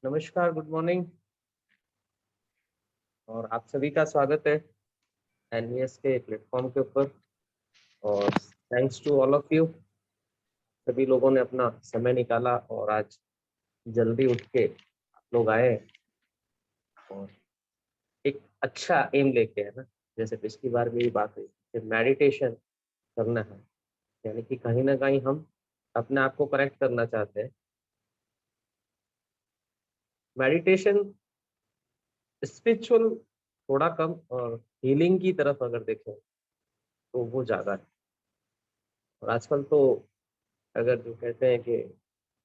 नमस्कार, good morning. और आप सभी का स्वागत है एनवीएस के प्लेटफॉर्म के ऊपर। और thanks to all of you, सभी लोगों ने अपना समय निकाला और आज जल्दी उठ के आप लोग आए और एक अच्छा एम लेके, है ना। जैसे पिछली बार मेरी बात हुई कि मेडिटेशन करना है, यानी कि कहीं ना कहीं हम अपने आप को करेक्ट करना चाहते हैं। मेडिटेशन स्पिरिचुअल थोड़ा कम और हीलिंग की तरफ अगर देखें तो वो ज़्यादा है। और आजकल तो अगर जो कहते हैं कि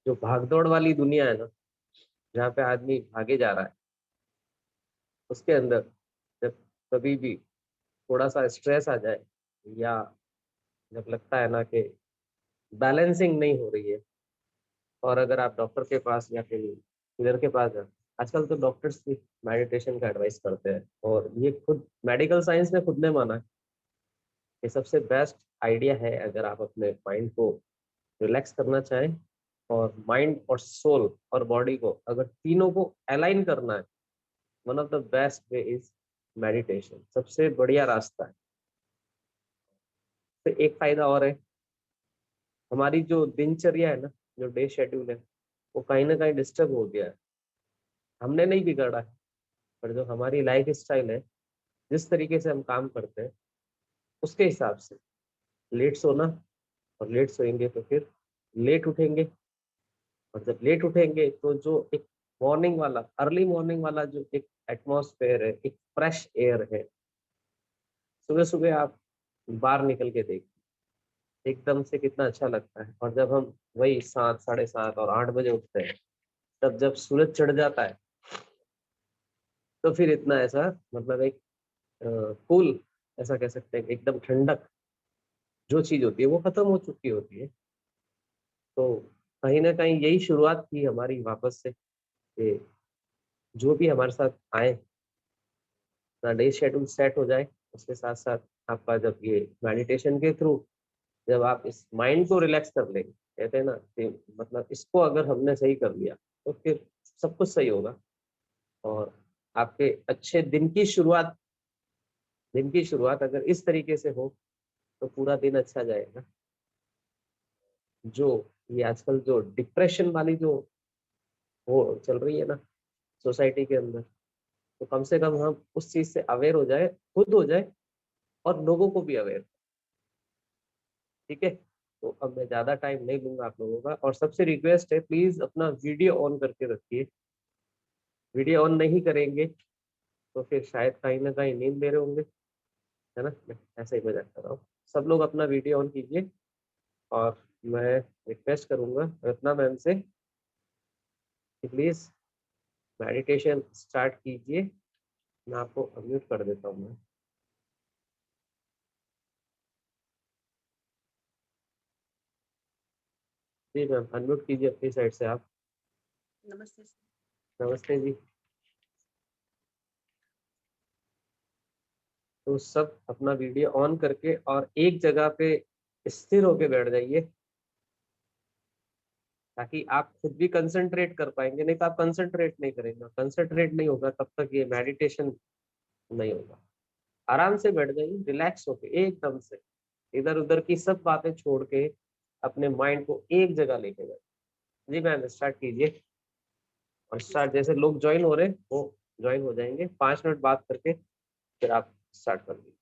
जो भागदौड़ वाली दुनिया है ना, जहाँ पे आदमी भागे जा रहा है, उसके अंदर जब कभी भी थोड़ा सा स्ट्रेस आ जाए या जब लगता है ना कि बैलेंसिंग नहीं हो रही है, और अगर आप डॉक्टर के पास या फिर किधर के पास जाए, आजकल तो डॉक्टर्स भी मेडिटेशन का एडवाइस करते हैं। और ये खुद मेडिकल साइंस ने खुद ने माना है कि सबसे बेस्ट आइडिया है अगर आप अपने माइंड को रिलैक्स करना चाहें, और माइंड और सोल और बॉडी को अगर तीनों को अलाइन करना है, one of the best way is meditation. सबसे बढ़िया रास्ता है। फिर एक फायदा और है, हमारी जो दिनचर्या है ना, जो डे शेड्यूल है, वो कहीं ना कहीं डिस्टर्ब हो गया है। हमने नहीं बिगाड़ा है, पर जो हमारी लाइफ स्टाइल है, जिस तरीके से हम काम करते हैं, उसके हिसाब से लेट सोना, और लेट सोएंगे तो फिर लेट उठेंगे। और जब लेट उठेंगे तो जो एक मॉर्निंग वाला, अर्ली मॉर्निंग वाला जो एक एटमॉस्फेयर है, एक फ्रेश एयर है, सुबह सुबह आप बाहर निकल के देख, एकदम से कितना अच्छा लगता है। और जब हम वही 7, 7:30 और 8 बजे उठते हैं, तब जब सूरज चढ़ जाता है, तो फिर इतना ऐसा मतलब एक कूल, ऐसा कह सकते हैं कि एकदम ठंडक जो चीज होती है वो खत्म हो चुकी होती है। तो कहीं ना कहीं यही शुरुआत थी हमारी वापस से, कि जो भी हमारे साथ आए, डे शेड्यूल सेट हो जाए। उसके साथ साथ आपका जब ये मेडिटेशन के थ्रू जब आप इस माइंड को रिलैक्स कर लेंगे, कहते हैं ना कि मतलब इसको अगर हमने सही कर लिया तो फिर सब कुछ सही होगा। और आपके अच्छे दिन की शुरुआत अगर इस तरीके से हो तो पूरा दिन अच्छा जाएगा। जो ये आजकल जो डिप्रेशन वाली जो वो चल रही है ना सोसाइटी के अंदर, तो कम से कम हम उस चीज से अवेयर हो जाए, खुद हो जाए, और लोगों को भी अवेयर। ठीक है, तो अब मैं ज्यादा टाइम नहीं लूंगा आप लोगों का। और सबसे रिक्वेस्ट है, प्लीज अपना वीडियो ऑन करके रखिए। वीडियो ऑन नहीं करेंगे तो फिर शायद कहीं ना कहीं नींद ले रहे होंगे, है ना। मैं ऐसा ही मजाक कर रहा हूँ। सब लोग अपना वीडियो ऑन कीजिए। और मैं रिक्वेस्ट करूंगा रत्ना मैम से कि प्लीज मेडिटेशन स्टार्ट कीजिए। मैं आपको अनम्यूट कर देता हूँ मैं। जी मैम, अनम्यूट कीजिए अपनी साइड से आप। नमस्ते सर। नमस्ते जी। तो सब अपना वीडियो ऑन करके और एक जगह पे स्थिर होके बैठ जाइए। ताकि आप खुद भी कंसंट्रेट कर पाएंगे। नहीं तो आप कंसंट्रेट नहीं करेंगे, कंसंट्रेट नहीं होगा तब तक ये मेडिटेशन नहीं होगा। आराम से बैठ जाइए, रिलैक्स होके एकदम से, इधर उधर की सब बातें छोड़ के अपने माइंड को एक जगह लेके जाए। जी मैम स्टार्ट कीजिए। और जी स्टार्ट सर। जैसे लोग ज्वाइन हो रहे हैं वो ज्वाइन हो जाएंगे, 5 मिनट बात करके फिर आप स्टार्ट कर दीजिए।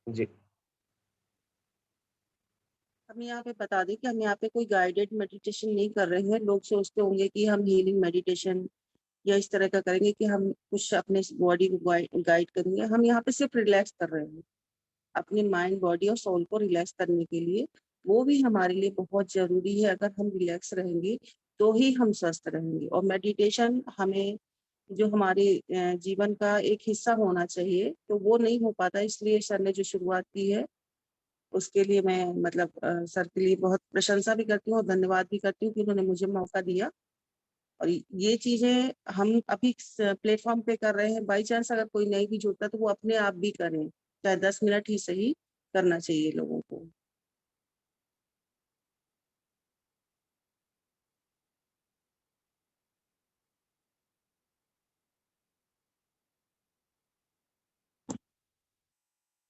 जी हम यहाँ पे बता दें कि हम यहाँ पे कोई गाइडेड मेडिटेशन नहीं कर रहे हैं। लोग सोचते होंगे कि हम हीलिंग मेडिटेशन या इस तरह का करेंगे कि हम कुछ अपने बॉडी को गाइड करेंगे। हम यहाँ पे सिर्फ रिलैक्स कर रहे हैं, अपने माइंड बॉडी और सोल को रिलैक्स करने के लिए। वो भी हमारे लिए बहुत जरूरी है। अगर हम रिलैक्स रहेंगे तो ही हम स्वस्थ रहेंगे। और मेडिटेशन हमें जो हमारे जीवन का एक हिस्सा होना चाहिए, तो वो नहीं हो पाता। इसलिए सर ने जो शुरुआत की है उसके लिए मैं मतलब सर के लिए बहुत प्रशंसा भी करती हूँ और धन्यवाद भी करती हूँ कि उन्होंने मुझे मौका दिया। और ये चीजें हम अभी प्लेटफॉर्म पे कर रहे हैं। बाई चांस अगर कोई नहीं भी जुड़ता तो वो अपने आप भी करें, चाहे 10 मिनट ही सही, करना चाहिए लोगों को।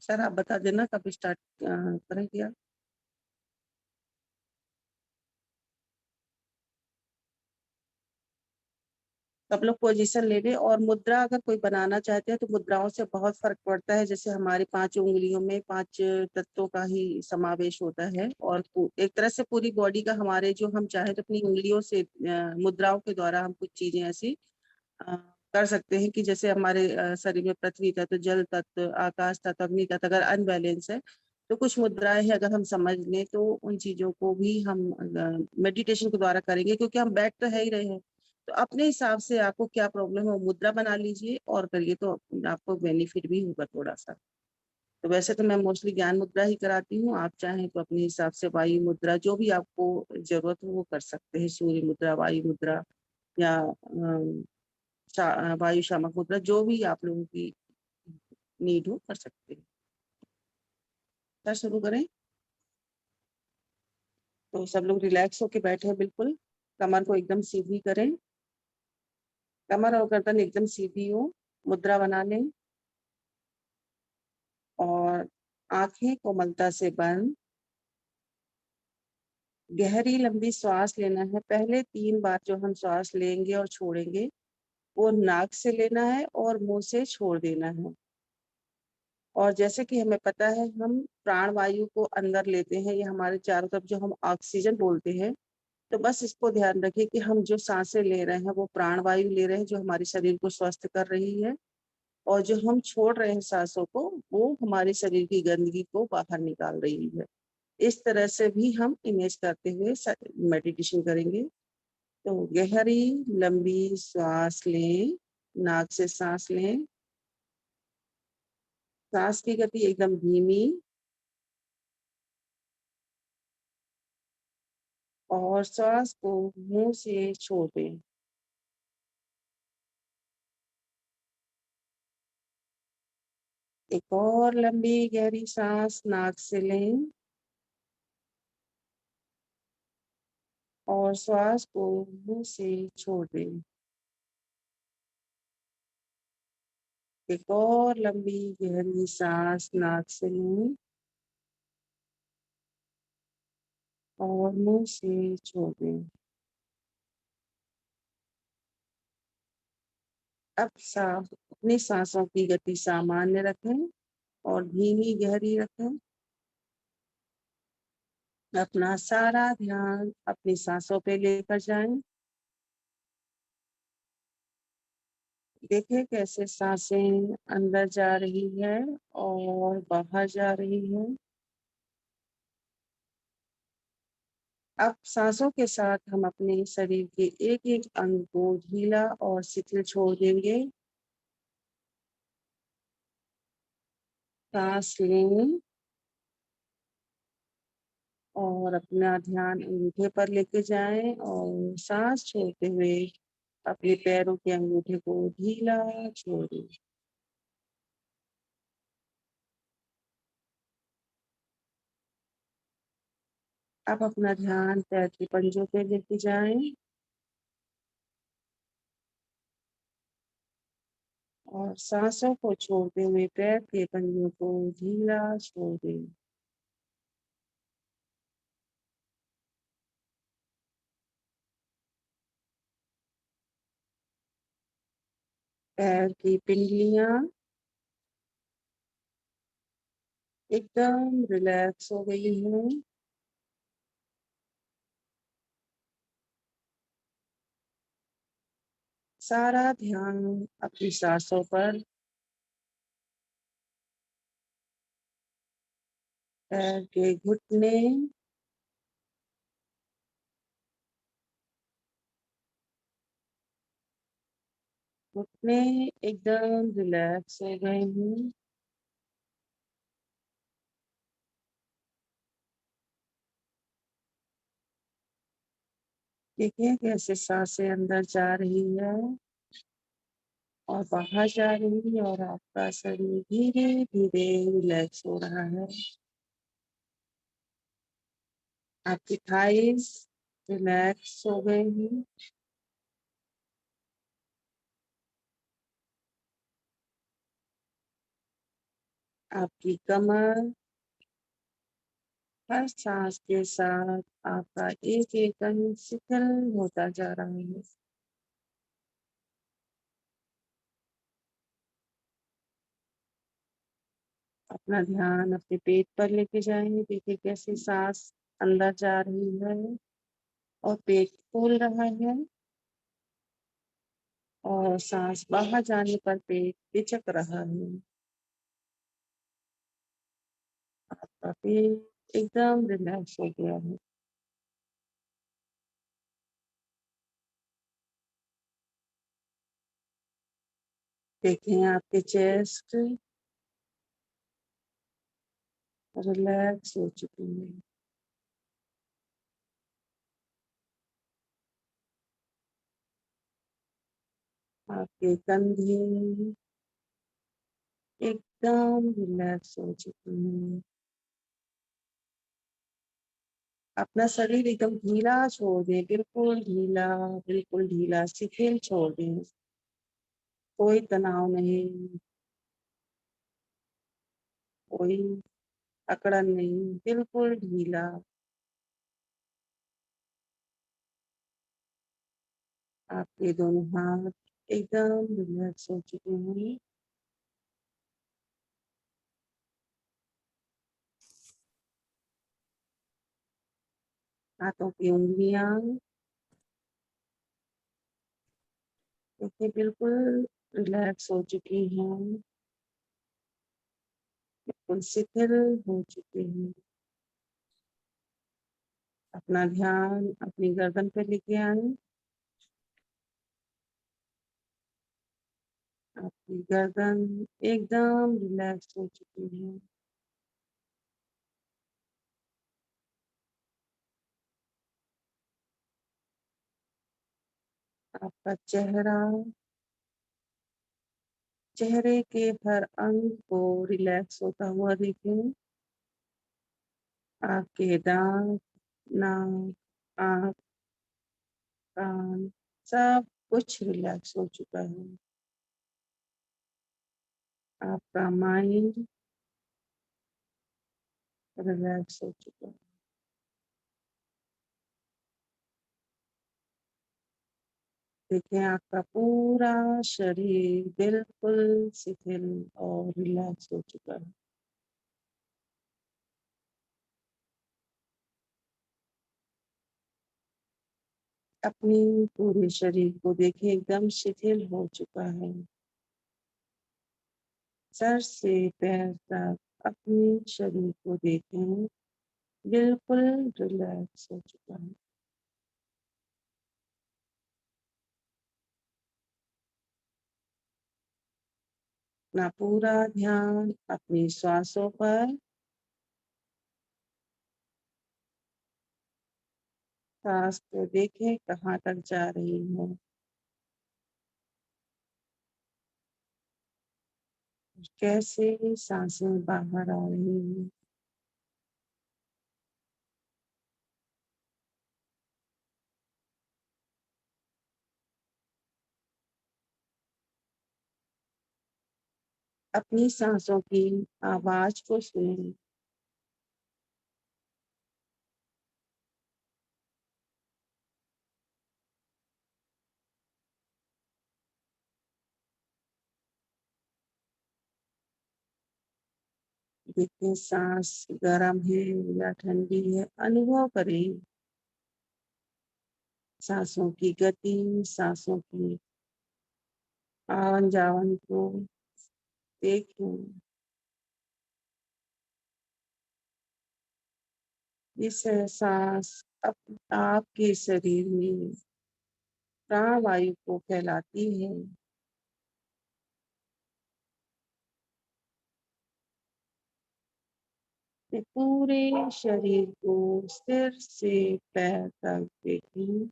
सर आप बता देना कब स्टार्ट करेंगे आप। सब लोग पोजीशन ले लें। और मुद्रा अगर कोई बनाना चाहते हैं तो मुद्राओं से बहुत फर्क पड़ता है। जैसे हमारी 5 उंगलियों में 5 तत्वों का ही समावेश होता है। और एक तरह से पूरी बॉडी का हमारे, जो हम चाहे तो अपनी उंगलियों से मुद्राओं के द्वारा हम कुछ चीजें ऐसी अ, कर सकते हैं कि जैसे हमारे शरीर में पृथ्वी तत्व, जल तत्व, आकाश तत्व, अग्नि तत्व अगर अनबैलेंस है तो कुछ मुद्राएं हैं, अगर हम समझ लें तो उन चीजों को भी हम मेडिटेशन के द्वारा करेंगे। क्योंकि हम बैठ तो है ही रहे हैं, तो अपने हिसाब से आपको क्या प्रॉब्लम है वो मुद्रा बना लीजिए और करिए, तो आपको बेनिफिट भी होगा थोड़ा सा। तो वैसे तो मैं मोस्टली ज्ञान मुद्रा ही कराती हूँ। आप चाहें तो अपने हिसाब से वायु मुद्रा, जो भी आपको जरूरत हो वो कर सकते हैं। सूर्य मुद्रा, वायु मुद्रा, या वायु शामक मुद्रा, जो भी आप लोगों की नीड हो कर सकते हैं। क्या शुरू करें? तो सब लोग रिलैक्स होके बैठे हैं बिल्कुल। कमर को एकदम सीधी करें, कमर और गर्दन एकदम सीधी हो। मुद्रा बना लें और आंखें कोमलता से बंद। गहरी लंबी श्वास लेना है। पहले 3 बार जो हम श्वास लेंगे और छोड़ेंगे वो नाक से लेना है और मुंह से छोड़ देना है। और जैसे कि हमें पता है, हम प्राण वायु को अंदर लेते हैं, ये हमारे चारों तरफ जो हम ऑक्सीजन बोलते हैं। तो बस इसको ध्यान रखिए कि हम जो सांसें ले रहे हैं वो प्राण वायु ले रहे हैं, जो हमारे शरीर को स्वस्थ कर रही है। और जो हम छोड़ रहे हैं सांसों को, वो हमारे शरीर की गंदगी को बाहर निकाल रही है। इस तरह से भी हम इमेज करते हुए मेडिटेशन करेंगे। तो गहरी लंबी श्वास लें, नाक से सांस लें। सांस की गति एकदम धीमी, और श्वास को मुंह से छोड़ दें। एक और लंबी गहरी सांस नाक से लें और श्वास को मुंह से छोड़ दें। एक और लंबी गहरी सांस नाक से लें और मुंह से छोड़ दें। अब साफ अपनी सांसों की गति सामान्य रखें और धीमी गहरी रखें। अपना सारा ध्यान अपनी सांसों पे लेकर जाएं। देखें कैसे सांसें अंदर जा रही है और बाहर जा रही है। अब सांसों के साथ हम अपने शरीर के एक एक अंग को ढीला और शिथिल छोड़ देंगे। सांस लें और अपना ध्यान अंगूठे पर लेके जाएं और सांस छोड़ते हुए अपने पैरों के अंगूठे को ढीला छोड़ दें। आप अपना ध्यान पैर के पंजों पे लेके जाएं और सांसों को छोड़ते हुए पैर के पंजों को ढीला छोड़ दें। पैर की पिंडलियां एकदम रिलैक्स हो गई हैं। सारा ध्यान अपनी सांसों पर। पैर के घुटने घुटने एकदम रिलैक्स हो गए हैं। देखिए कैसे सांसें अंदर जा रही है और बाहर जा रही है और आपका शरीर धीरे धीरे रिलैक्स हो रहा है। आपकी थाइस रिलैक्स हो गए हैं। आपकी कमर हर सांस के साथ आपका एक एक अंग शिथिल होता जा रहा है। अपना ध्यान अपने पेट पर लेके जाएंगे। देखिए कैसे सांस अंदर जा रही है और पेट फूल रहा है और सांस बाहर जाने पर पेट पिचक रहा है। आपका पेट एकदम रिलैक्स हो गया है। देखें आपके चेस्ट रिलैक्स हो चुकी है। आपके कंधे एकदम रिलैक्स हो चुकी है। अपना शरीर एकदम ढीला छोड़ दें, बिल्कुल ढीला शिथिल छोड़ दें। कोई तनाव नहीं, कोई अकड़न नहीं, बिल्कुल ढीला। आपके दोनों हाथ एकदम रिलैक्स हो चुके हैं। हाथों की उंगलियां देखिए बिल्कुल रिलैक्स हो चुकी हैं, बिल्कुल शिथिल हो चुकी हैं। अपना ध्यान अपनी गर्दन पे लेके आए। आपकी गर्दन एकदम रिलैक्स हो चुकी है। आपका चेहरे के हर अंग को रिलैक्स होता हुआ देखें। आपके दांत, नाक, आँख, कान सब कुछ रिलैक्स हो चुका है। आपका माइंड रिलैक्स हो चुका है। देखिए आपका पूरा शरीर बिल्कुल शिथिल और रिलैक्स हो चुका है। अपनी पूरे शरीर को देखिए एकदम शिथिल हो चुका है। सर से पैर तक अपने शरीर को देखें, बिल्कुल रिलैक्स हो चुका है। अपना पूरा ध्यान अपनी श्वासों पर। सांस को देखें कहाँ तक जा रही है, कैसे सांसें बाहर आ रही हैं। अपनी सांसों की आवाज को सुनें। देखें सांस गर्म है या ठंडी है, अनुभव करें सांसों की गति, सांसों की आवन जावन को देखें। इस एहसास आपके शरीर में प्राणवायु को फैलाती है। ये पूरे शरीर को सिर से पैर तक देखें।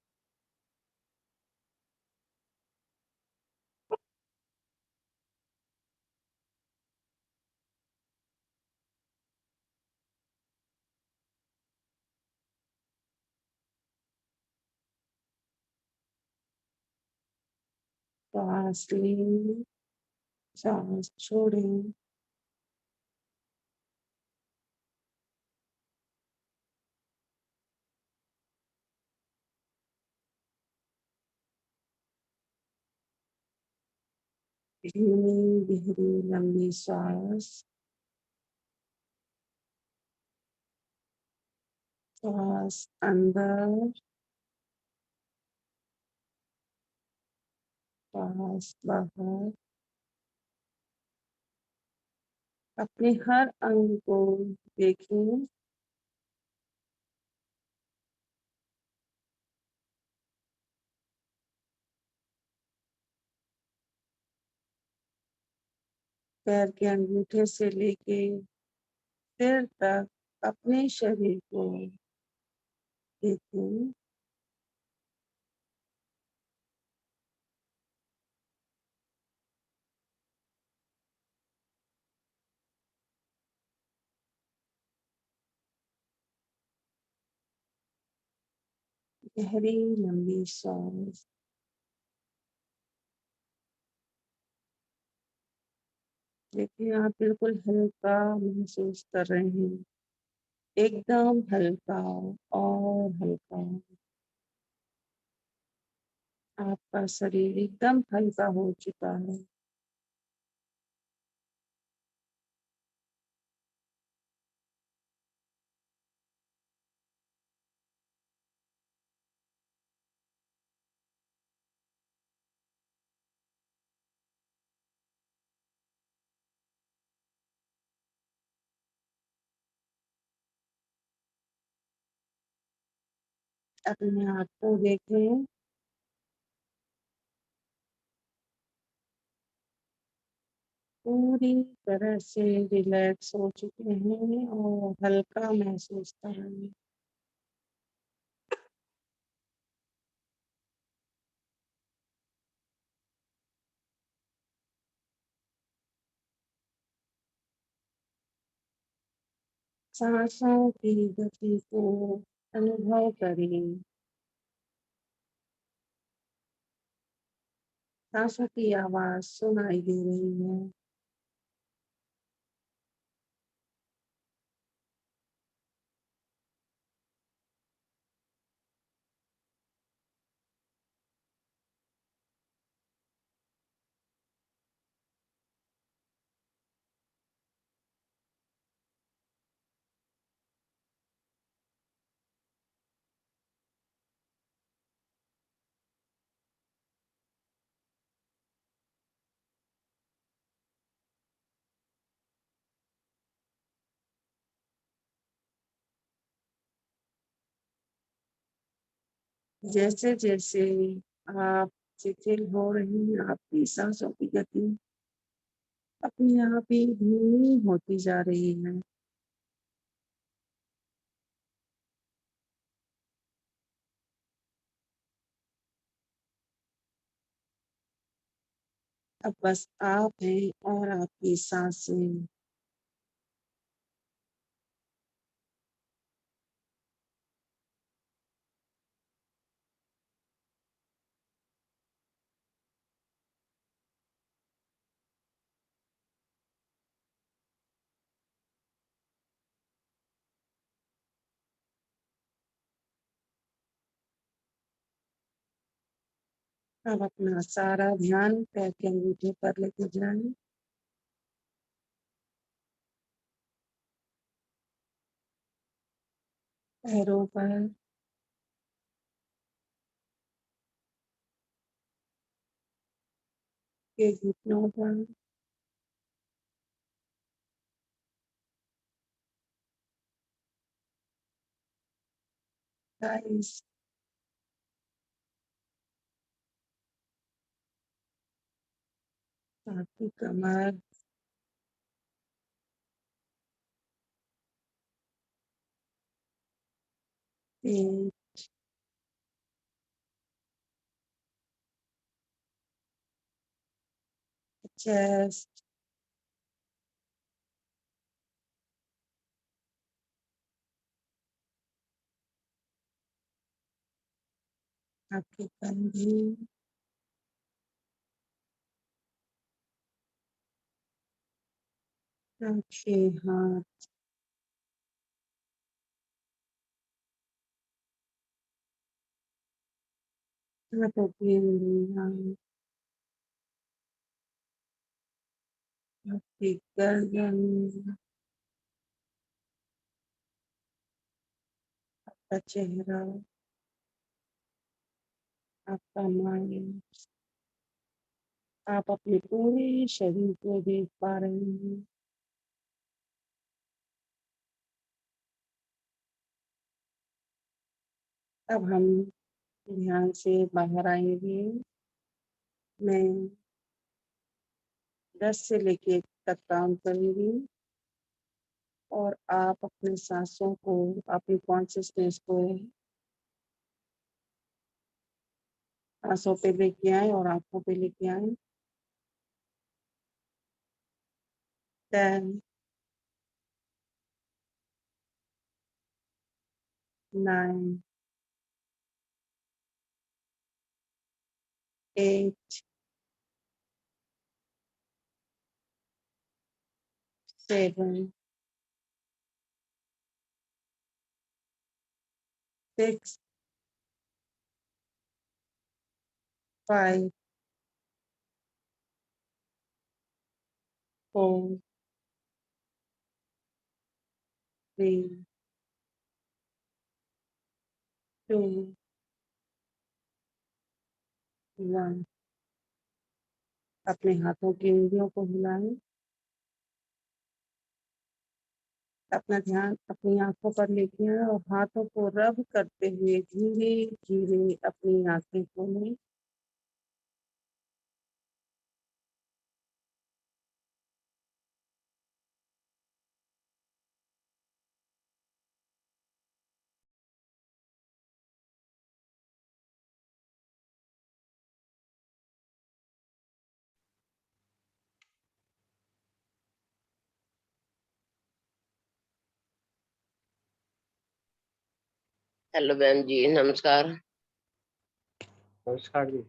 सांस लें, सांस छोड़ें। धीमी गहरी लंबी सांस, सांस अंदर, सांस बाहर। अपने हर अंग को देखें। पैर के अंगूठे से लेके सिर तक अपने शरीर को देखें। गहरी लंबी सांस। देखिए आप बिल्कुल हल्का महसूस कर रहे हैं, एकदम हल्का और हल्का। आपका शरीर एकदम हल्का हो चुका है। अपने आप को देखें। पूरी तरह से रिलैक्स हो चुके हैं और हल्का महसूस कर रहे हैं। सांसों की गति को अनुभव करें। सांसों की आवाज सुनाई दे रही है। जैसे जैसे आप शिथिल हो रही हैं, आपकी सांसों की गति अपने आप ही धीमी होती जा रही है। अब बस आप हैं और आपकी सांसें। अब अपना सारा ध्यान पैर के अंगूठे पर लेके जाएं। पैरों पर, के घुटनों पर, थाइस, आपकी कमर, पेट, चेस्ट, आपके कंधे, आपके हाथ, हाथों की उंगलियां, आपकी गर्दन, आपका चेहरा, आपका माइंड। आप अपने पूरे शरीर को देख पा रहे हैं। अब हम ध्यान से बाहर आएंगे। मैं 10 से लेके 1 तक काउंट करूंगी और आप अपने सांसों को, अपनी कॉन्शियसनेस को सांसों पे लेके आए और आंखों पे लेके आए। 10, 9, 8, 7, 6, 5, 4, 3, 2, 1। अपने हाथों की उंगलियों को हिलाएं। अपना ध्यान अपनी आंखों पर लेके आए और हाथों को रब करते हुए धीरे धीरे अपनी आंखें खोलें। हेलो बहन जी, नमस्कार। नमस्कार जी।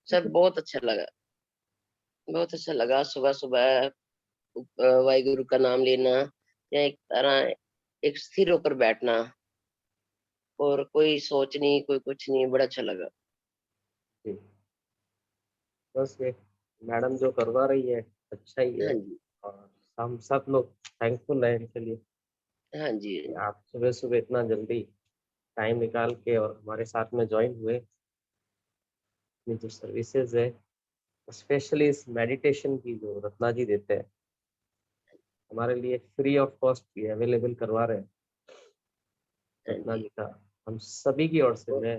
सर बहुत अच्छा लगा सुबह सुबह वाहिगुरु का नाम लेना, या एक तरह एक स्थिर होकर बैठना, और कोई सोच नहीं, कोई कुछ नहीं, बड़ा अच्छा लगा। जी, बस ये मैडम जो करवा रही है अच्छा ही हाँ है, जी, और हम सब लोग थैंकफुल हैं इनके लिए हाँ जी, कि आप सुबह सुबह इतना जल्दी टाइम निकाल के और हमारे साथ में ज्वाइन हुए। अपनी जो सर्विसेज है, स्पेशली इस मेडिटेशन की जो रत्ना जी देते हैं, हमारे लिए फ्री ऑफ कॉस्ट भी अवेलेबल करवा रहे हैं। हाँ रत्ना जी। जी का हम सभी की ओर से बहुत मैं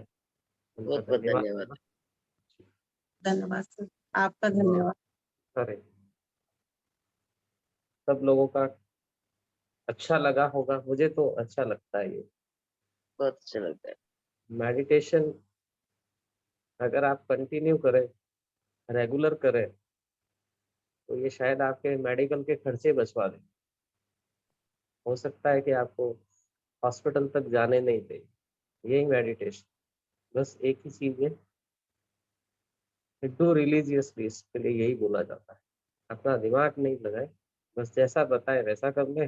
उनका बहुत बहुत धन्यवाद धन्यवाद। करना धन्यवाद सर, आपका और धन्यवाद। करें। सब लोगों का अच्छा लगा होगा, मुझे तो अच्छा लगता है ये बहुत अच्छा लगता है। मेडिटेशन। अगर आप कंटिन्यू करें, रेगुलर करें, तो ये शायद आपके मेडिकल के खर्चे बचवा दें। हो सकता है कि आपको हॉस्पिटल तक जाने नहीं दे यही मेडिटेशन। बस एक ही चीज है, डू रिलीजियसली, इसके लिए यही बोला जाता है। अपना दिमाग नहीं लगाए, बस जैसा बताए वैसा कर ले,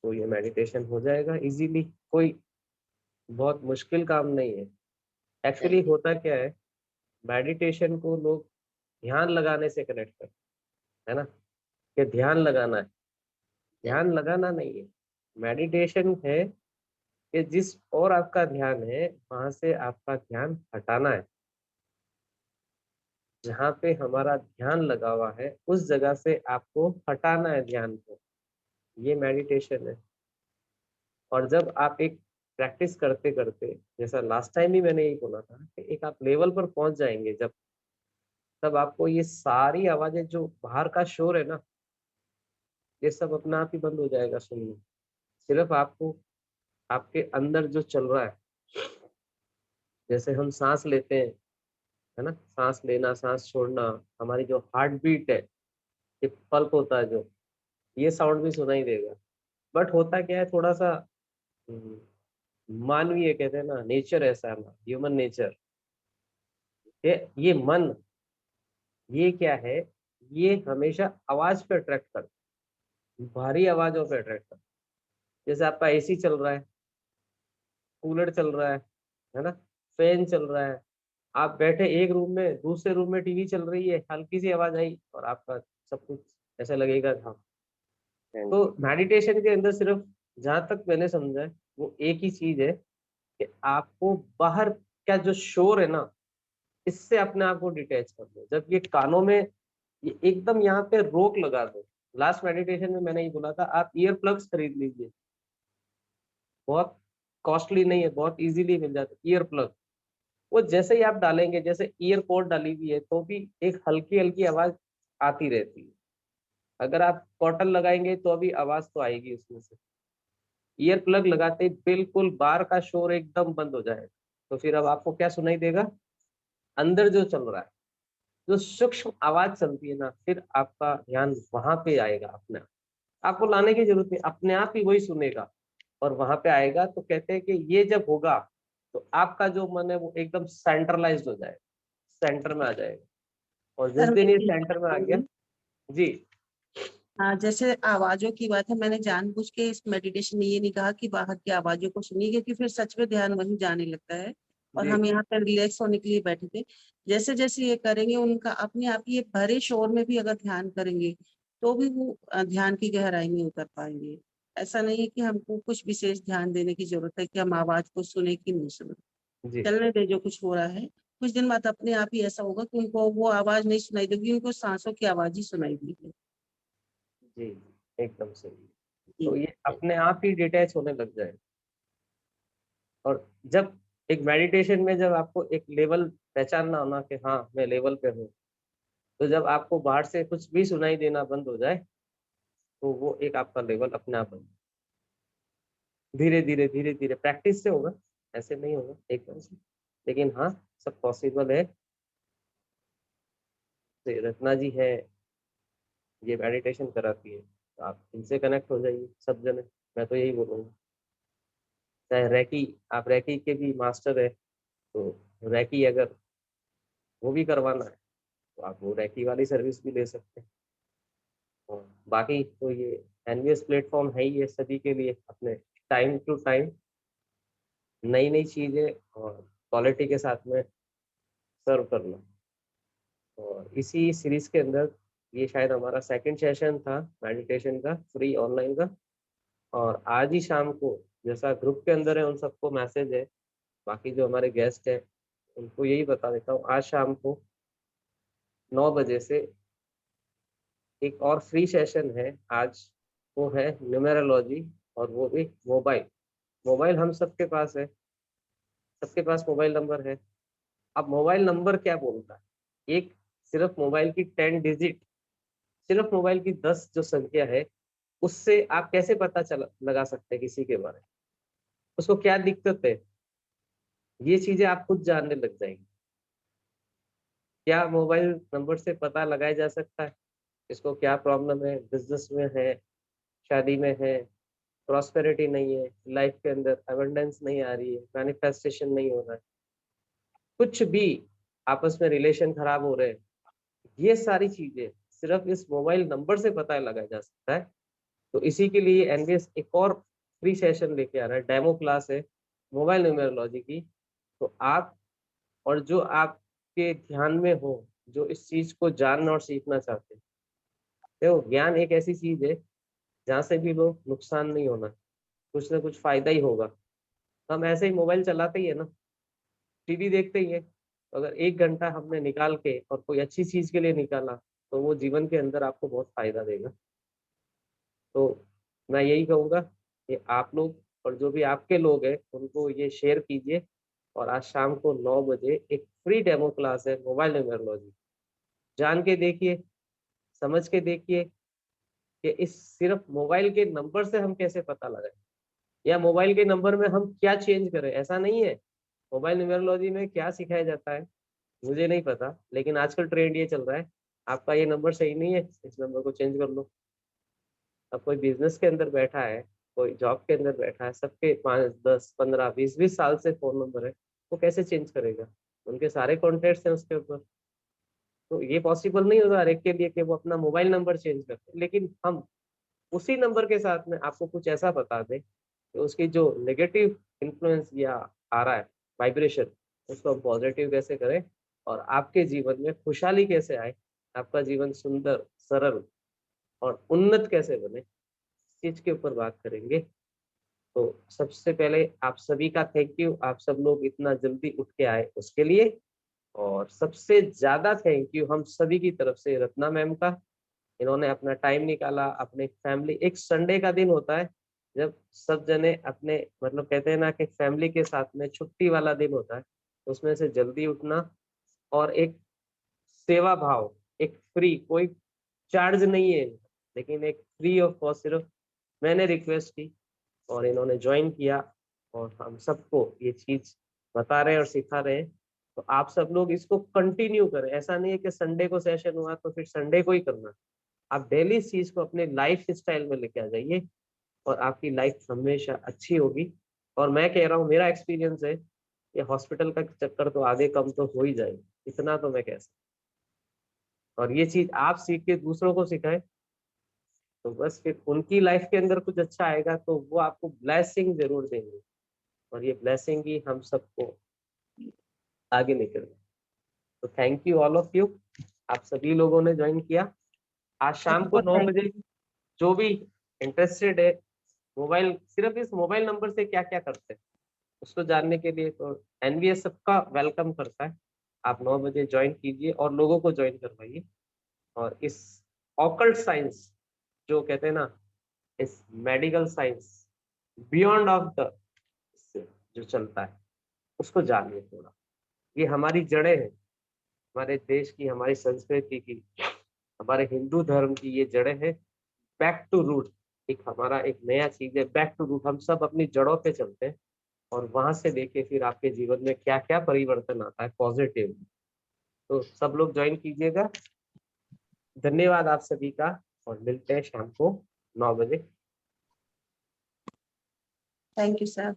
तो ये मेडिटेशन हो जाएगा इजीली। कोई बहुत मुश्किल काम नहीं है। एक्चुअली होता क्या है, मेडिटेशन को लोग ध्यान लगाने से कनेक्ट करते हैं, है ना, कि ध्यान लगाना है। ध्यान लगाना नहीं है, मेडिटेशन है कि जिस और आपका ध्यान है वहां से आपका ध्यान हटाना है। जहाँ पे हमारा ध्यान लगा हुआ है उस जगह से आपको हटाना है ध्यान को, ये मेडिटेशन है। और जब आप एक प्रैक्टिस करते करते, जैसा लास्ट टाइम भी मैंने यही बोला था कि एक आप लेवल पर पहुंच जाएंगे जब, तब आपको ये सारी आवाजें जो बाहर का शोर है ना, ये सब अपने आप ही बंद हो जाएगा सुनने। सिर्फ आपको आपके अंदर जो चल रहा है, जैसे हम सांस लेते हैं, है ना, सांस लेना सांस छोड़ना, हमारी जो हार्ट बीट है, ये पल्प होता है जो, ये साउंड भी सुनाई देगा। बट होता क्या है, थोड़ा सा हम्म, मानवीय कहते हैं ना, नेचर ऐसा है हमारा, ह्यूमन नेचर, ये मन, ये क्या है, ये हमेशा आवाज पे अट्रैक्ट करता है, भारी आवाजों पे अट्रैक्ट करता है। जैसे आपका एसी चल रहा है, कूलर चल रहा है ना, फैन चल रहा है, आप बैठे एक रूम में, दूसरे रूम में टीवी चल रही है, हल्की सी आवाज आई और आपका सब कुछ ऐसा लगेगा था। हाँ तो जी। मेडिटेशन के अंदर सिर्फ, जहां तक मैंने समझा है, वो एक ही चीज है कि आपको बाहर का जो शोर है ना, इससे अपने आप को डिटैच कर दो। जब ये कानों में, ये एकदम यहाँ पे रोक लगा दो। लास्ट मेडिटेशन में मैंने ये बोला था, आप ईयर प्लग्स खरीद लीजिए, बहुत कॉस्टली नहीं है, बहुत इजीली मिल जाता है ईयर प्लग। वो जैसे ही आप डालेंगे, जैसे ईयर पोर्ट डाली हुई है तो भी एक हल्की हल्की आवाज आती रहती है। अगर आप कॉटन लगाएंगे तो अभी आवाज तो आएगी उसमें से। ईयर प्लग लगाते ही बिल्कुल बाहर का शोर एकदम बंद हो जाएगा। तो फिर अब आपको क्या सुनाई देगा, अंदर जो चल रहा है, जो सूक्ष्म आवाज चलती है ना, फिर आपका ध्यान वहां पे आएगा अपने आप। आपको लाने की जरूरत नहीं, अपने आप ही वही सुनेगा और वहां पे आएगा। तो कहते हैं कि ये जब होगा तो आपका जो मन है वो एकदम सेंट्रलाइज्ड हो जाएगा, सेंटर में आ जाएगा। और जिस सर दिन मैं ये ये सेंटर में आ गया, कहूंगी, जी हाँ जैसे आवाजों की बात है, मैंने जानबूझ के इस मेडिटेशन में ये नहीं कहा कि बाहर की आवाजों को सुनिए, क्योंकि फिर सच में ध्यान वहीं जाने लगता है। और जी हम यहाँ पर रिलैक्स होने के लिए बैठे थे। जैसे जैसे ये करेंगे, उनका अपने आप ही, ये भरे शोर में भी अगर ध्यान करेंगे तो भी वो ध्यान की गहराई में उतर पाएंगे। ऐसा नहीं है कि हमको कुछ विशेष ध्यान देने की जरूरत है कि हम आवाज को सुने कि नहीं सुने। जी चलने दे जो कुछ हो रहा है। कुछ दिन बाद अपने आप ही ऐसा होगा कि उनको वो आवाज नहीं सुनाई देगी, उनको सांसों की आवाज ही सुनाई देगी। जी एकदम सही। तो जी। ये अपने आप ही डिटैच होने लग जाए। और जब एक मेडिटेशन में जब आपको एक लेवल पहचानना होना कि हाँ मैं लेवल पे हूँ, तो जब आपको बाहर से कुछ भी सुनाई देना बंद हो जाए, तो वो एक आपका लेवल अपने आप बन, धीरे धीरे प्रैक्टिस से होगा, ऐसे नहीं होगा एकदम से। लेकिन हाँ, सब पॉसिबल है। तो रत्ना जी है, ये मेडिटेशन कराती है, तो आप इनसे कनेक्ट हो जाइए सब जने। मैं तो यही बोलूँगा, चाहे रैकी, आप रैकी के भी मास्टर है, तो रैकी अगर वो भी करवाना है तो आप वो रैकी वाली सर्विस भी ले सकते हैं। और बाकी तो ये एनवीएस प्लेटफॉर्म है ही है सभी के लिए, अपने टाइम टू टाइम नई नई चीजें और क्वालिटी के साथ में सर्व करना। और इसी सीरीज के अंदर ये शायद हमारा सेकंड सेशन था मेडिटेशन का, फ्री ऑनलाइन का। और आज ही शाम को, जैसा ग्रुप के अंदर है उन सबको मैसेज है, बाकी जो हमारे गेस्ट है उनको यही बता देता हूँ, आज शाम को 9 बजे से एक और फ्री सेशन है आज। वो है न्यूमेरोलॉजी, और वो भी मोबाइल। मोबाइल हम सबके पास है, सबके पास मोबाइल नंबर है। अब मोबाइल नंबर क्या बोलता है, एक सिर्फ मोबाइल की 10 डिजिट, सिर्फ मोबाइल की 10 जो संख्या है, उससे आप कैसे पता चला लगा सकते हैं किसी के बारे में, उसको क्या दिक्कत है, ये चीजें आप खुद जानने लग जाएंगे। क्या मोबाइल नंबर से पता लगाया जा सकता है इसको क्या प्रॉब्लम है, बिजनेस में है, शादी में है, प्रॉस्पेरिटी नहीं है, लाइफ के अंदर अबंडेंस नहीं आ रही है, मैनिफेस्टेशन नहीं हो रहा है, कुछ भी, आपस में रिलेशन खराब हो रहे हैं, ये सारी चीजें सिर्फ इस मोबाइल नंबर से पता लगाया जा सकता है। तो इसी के लिए एनवीएस एक और फ्री सेशन लेके आ रहा है, डेमो क्लास है मोबाइल न्यूमेरोलॉजी की। तो आप और जो आपके ध्यान में हो, जो इस चीज को जानना और सीखना चाहते हैं। देखो ज्ञान एक ऐसी चीज है जहाँ से भी लो नुकसान नहीं होना, कुछ ना कुछ फायदा ही होगा। हम ऐसे ही मोबाइल चलाते ही है ना, टीवी देखते ही है, तो अगर 1 घंटा हमने निकाल के और कोई अच्छी चीज के लिए निकाला तो वो जीवन के अंदर आपको बहुत फायदा देगा। तो मैं यही कहूँगा कि आप लोग और जो भी आपके लोग हैं उनको ये शेयर कीजिए। और आज शाम को 9 बजे एक फ्री डेमो क्लास है मोबाइल न्यूमेरोलॉजी, जान के देखिए, समझ के देखिए कि इस सिर्फ मोबाइल के नंबर से हम कैसे पता लगाएं, या मोबाइल के नंबर में हम क्या चेंज करें। ऐसा नहीं है, मोबाइल न्यूमेरोलॉजी में क्या सिखाया जाता है मुझे नहीं पता, लेकिन आजकल ट्रेंड ये चल रहा है, आपका ये नंबर सही नहीं है, इस नंबर को चेंज कर लो। अब कोई बिजनेस के अंदर बैठा है, कोई जॉब के अंदर बैठा है, सबके 5, 10, 15, 20 साल से फोन नंबर है, वो कैसे चेंज करेगा? उनके सारे कॉन्टेक्ट्स हैं उसके ऊपर। तो ये पॉसिबल नहीं होगा हर एक के लिए कि वो अपना मोबाइल नंबर चेंज करते, लेकिन हम उसी नंबर के साथ में आपको कुछ ऐसा बता दें कि उसकी जो नेगेटिव इन्फ्लुएंस या आ रहा है वाइब्रेशन, उसको हम पॉजिटिव कैसे करें और आपके जीवन में खुशहाली कैसे आए, आपका जीवन सुंदर, सरल और उन्नत कैसे बने, इस चीज के ऊपर बात करेंगे। तो सबसे पहले आप सभी का थैंक यू, आप सब लोग इतना जल्दी उठ के आए उसके लिए। और सबसे ज्यादा थैंक यू हम सभी की तरफ से रत्ना मैम का, इन्होंने अपना टाइम निकाला अपने फैमिली, एक संडे का दिन होता है जब सब जने अपने मतलब कहते हैं ना कि फैमिली के साथ में छुट्टी वाला दिन होता है, उसमें से जल्दी उठना और एक सेवा भाव, एक फ्री, कोई चार्ज नहीं है, लेकिन एक फ्री ऑफ कॉस्ट सिर्फ मैंने रिक्वेस्ट की और इन्होंने ज्वाइन किया और हम सबको ये चीज बता रहे हैं और सिखा रहे हैं। तो आप सब लोग इसको कंटिन्यू करें, ऐसा नहीं है कि संडे को सेशन हुआ तो फिर संडे को ही करना, आप डेली इस चीज को अपने लाइफ स्टाइल में लेके आ जाइए और आपकी लाइफ हमेशा अच्छी होगी। और मैं कह रहा हूँ, मेरा एक्सपीरियंस है, ये हॉस्पिटल का चक्कर तो आगे कम तो हो ही जाएगा, इतना तो मैं कह सकता हूँ। और ये चीज आप सीख के दूसरों को सिखाएं तो बस फिर उनकी लाइफ के अंदर कुछ अच्छा आएगा तो वो आपको ब्लेसिंग जरूर देंगे, और ये ब्लेसिंग ही हम सबको आगे लेकर जाए। तो thank you all of you, आप सभी लोगों ने ज्वाइन किया। आज शाम को 9 बजे जो भी इंटरेस्टेड है मोबाइल, सिर्फ इस मोबाइल नंबर से क्या क्या करते हैं उसको जानने के लिए, तो एनवीएस सबका वेलकम करता है। आप 9 बजे ज्वाइन कीजिए और लोगों को ज्वाइन करवाइए। और इस ऑकल्ट साइंस जो कहते हैं ना, इस medical science beyond of the जो चलता है उसको जानिए थोड़ा। ये हमारी जड़ें हैं, हमारे देश की, हमारी संस्कृति की, हमारे हिंदू धर्म की ये जड़ें हैं। बैक टू रूट एक हमारा एक नया चीज है, बैक टू रूट, हम सब अपनी जड़ों पे चलते हैं और वहां से देखे फिर आपके जीवन में क्या क्या परिवर्तन आता है पॉजिटिव। तो सब लोग ज्वाइन कीजिएगा। धन्यवाद आप सभी का, और मिलते हैं शाम को 9 बजे। Thank you sir.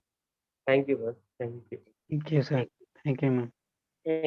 Thank you बस, thank you. Thank you, sir. Thank you, ma'am.